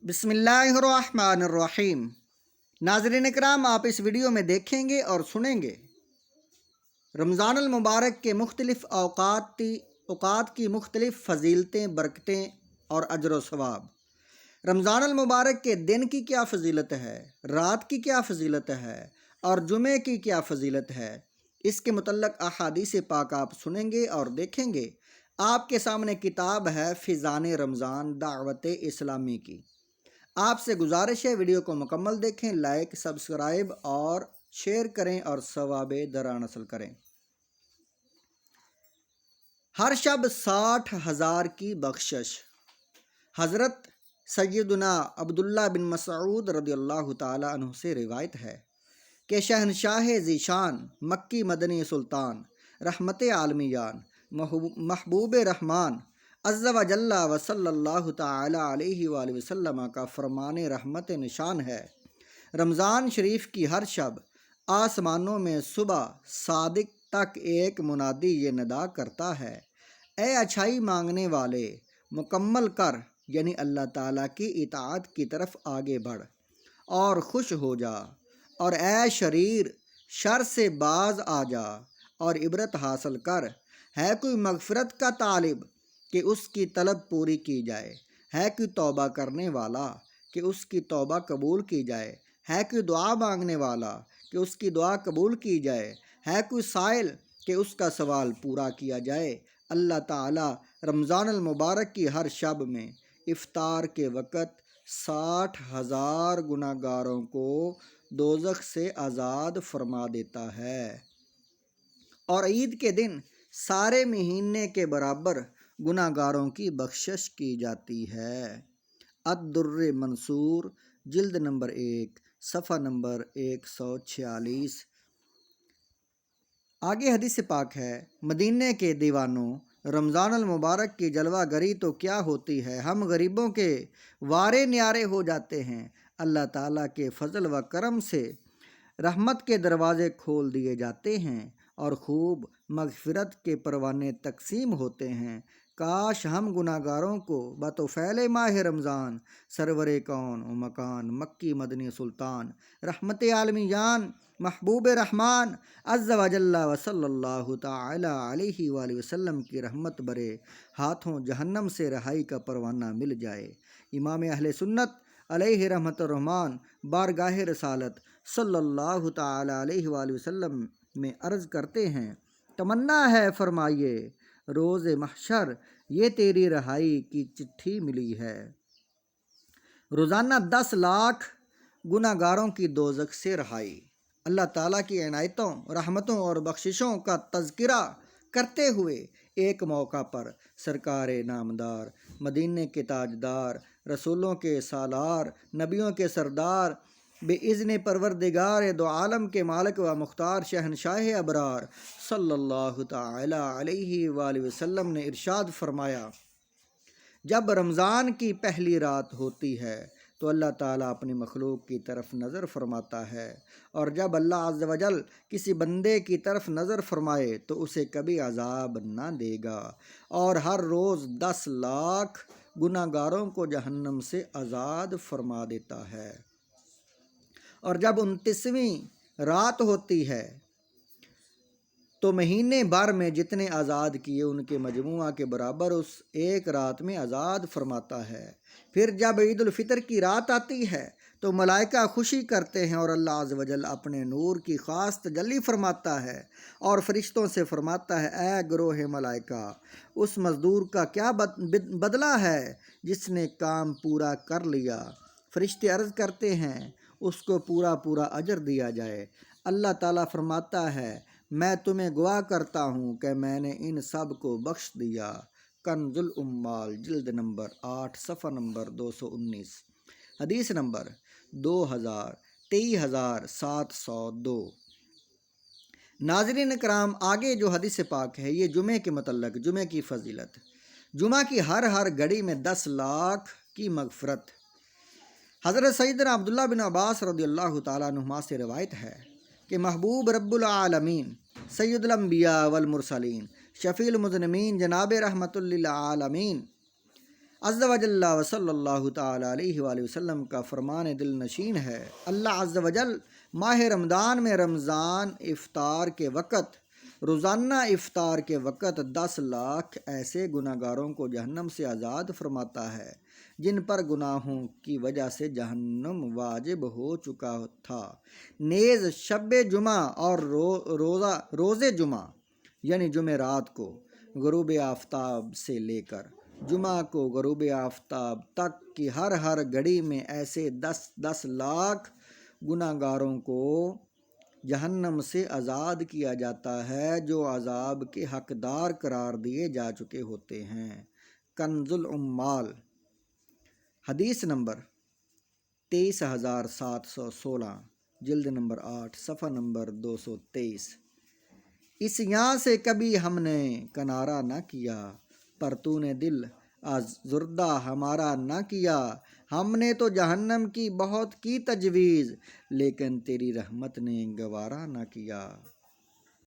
بسم اللہ الرحمن الرحیم۔ ناظرین کرام، آپ اس ویڈیو میں دیکھیں گے اور سنیں گے رمضان المبارک کے مختلف اوقات کی مختلف فضیلتیں، برکتیں اور اجر و ثواب۔ رمضان المبارک کے دن کی کیا فضیلت ہے، رات کی کیا فضیلت ہے اور جمعے کی کیا فضیلت ہے، اس کے متعلق احادیث پاک آپ سنیں گے اور دیکھیں گے۔ آپ کے سامنے کتاب ہے فیضان رمضان دعوت اسلامی کی۔ آپ سے گزارش ہے ویڈیو کو مکمل دیکھیں، لائک، سبسکرائب اور شیئر کریں اور ثواب درآمد حاصل کریں۔ ہر شب 60,000 کی بخشش۔ حضرت سیدنا عبداللہ بن مسعود رضی اللہ تعالی عنہ سے روایت ہے کہ شہنشاہ ذیشان مکی مدنی سلطان رحمت عالمیان محبوب رحمان عز و جل و صلی اللہ تعالی علیہ وآلہ وسلم کا فرمان رحمت نشان ہے، رمضان شریف کی ہر شب آسمانوں میں صبح صادق تک ایک منادی یہ ندا کرتا ہے، اے اچھائی مانگنے والے، مکمل کر، یعنی اللہ تعالیٰ کی اطاعت کی طرف آگے بڑھ اور خوش ہو جا، اور اے شریر، شر سے باز آ جا اور عبرت حاصل کر۔ ہے کوئی مغفرت کا طالب کہ اس کی طلب پوری کی جائے، ہے کوئی توبہ کرنے والا کہ اس کی توبہ قبول کی جائے، ہے کوئی دعا مانگنے والا کہ اس کی دعا قبول کی جائے، ہے کوئی سائل کہ اس کا سوال پورا کیا جائے۔ اللہ تعالی رمضان المبارک کی ہر شب میں افطار کے وقت 60,000 گناہ گاروں کو دوزخ سے آزاد فرما دیتا ہے، اور عید کے دن سارے مہینے کے برابر گناہ گاروں کی بخشش کی جاتی ہے۔ الدر منصور، جلد نمبر 1، صفحہ نمبر 146۔ آگے حدیث پاک ہے، مدینے کے دیوانوں، رمضان المبارک کی جلوہ گری تو کیا ہوتی ہے، ہم غریبوں کے وارے نیارے ہو جاتے ہیں، اللہ تعالیٰ کے فضل و کرم سے رحمت کے دروازے کھول دیے جاتے ہیں اور خوب مغفرت کے پروانے تقسیم ہوتے ہیں۔ کاش ہم گناہ گاروں کو بطفیل ماہ رمضان سرور کون و مکان مکی مدنی سلطان رحمت عالمیان محبوب رحمان عز و جل و صلی اللہ تعالی علیہ وآلہ وسلم کی رحمت برے ہاتھوں جہنم سے رہائی کا پروانہ مل جائے۔ امام اہل سنت علیہ رحمت الرحمن بارگاہ رسالت صلی اللہ تعالی علیہ وآلہ وسلم میں عرض کرتے ہیں، تمنا ہے فرمائیے روز محشر یہ تیری رہائی کی چٹھی ملی ہے۔ روزانہ 10 لاکھ گناہ گاروں کی دوزخ سے رہائی۔ اللہ تعالیٰ کی عنایتوں، رحمتوں اور بخششوں کا تذکرہ کرتے ہوئے ایک موقع پر سرکار نامدار، مدینے کے تاجدار، رسولوں کے سالار، نبیوں کے سردار، بے اذن پروردگار دو عالم کے مالک و مختار شہنشاہ ابرار صلی اللہ تعالی علیہ وآلہ وسلم نے ارشاد فرمایا، جب رمضان کی پہلی رات ہوتی ہے تو اللہ تعالیٰ اپنی مخلوق کی طرف نظر فرماتا ہے، اور جب اللہ عز و جل کسی بندے کی طرف نظر فرمائے تو اسے کبھی عذاب نہ دے گا، اور ہر روز 10 لاکھ گناہ گاروں کو جہنم سے آزاد فرما دیتا ہے، اور جب 29ویں رات ہوتی ہے تو مہینے بھر میں جتنے آزاد کیے ان کے مجموعہ کے برابر اس ایک رات میں آزاد فرماتا ہے۔ پھر جب عید الفطر کی رات آتی ہے تو ملائکہ خوشی کرتے ہیں اور اللہ عز و جل اپنے نور کی خاص تجلی فرماتا ہے اور فرشتوں سے فرماتا ہے، اے گروہ ملائکہ، اس مزدور کا کیا بدلہ ہے جس نے کام پورا کر لیا؟ فرشتے عرض کرتے ہیں، اس کو پورا اجر دیا جائے۔ اللہ تعالیٰ فرماتا ہے، میں تمہیں گواہ کرتا ہوں کہ میں نے ان سب کو بخش دیا۔ کنز الاموال، جلد نمبر 8، صفحہ نمبر 219، حدیث نمبر 23,702۔ ناظرین کرام، آگے جو حدیث پاک ہے یہ جمعے کے متعلق، جمعے کی فضیلت۔ جمعہ کی ہر گھڑی میں 10 لاکھ کی مغفرت۔ حضرت سیدنا عبداللہ بن عباس رضی اللہ تعالیٰ عنہما سے روایت ہے کہ محبوب رب العالمین سید الانبیاء والمرسلین شفیع المذنبین جناب رحمت للعالمین عز و جل و صلی اللہ تعالیٰ علیہ وآلہ وسلم کا فرمان دل نشین ہے، اللہ عز و جل ماہ رمضان میں رمضان افطار کے وقت، روزانہ افطار کے وقت 10 لاکھ ایسے گناہ گاروں کو جہنم سے آزاد فرماتا ہے جن پر گناہوں کی وجہ سے جہنم واجب ہو چکا تھا۔ نیز شب جمعہ اور روز جمعہ یعنی جمعرات کو غروب آفتاب سے لے کر جمعہ کو غروب آفتاب تک کی ہر گھڑی میں ایسے 10 لاکھ گناہ گاروں کو جہنم سے آزاد کیا جاتا ہے جو عذاب کے حقدار قرار دیے جا چکے ہوتے ہیں۔ کنز العمال حدیث نمبر 23716 جلد نمبر 8 صفحہ نمبر 223۔ اس یہاں سے کبھی ہم نے کنارہ نہ کیا، پر تو نے دل آزردہ ہمارا نہ کیا۔ ہم نے تو جہنم کی بہت کی تجویز، لیکن تیری رحمت نے گوارا نہ کیا۔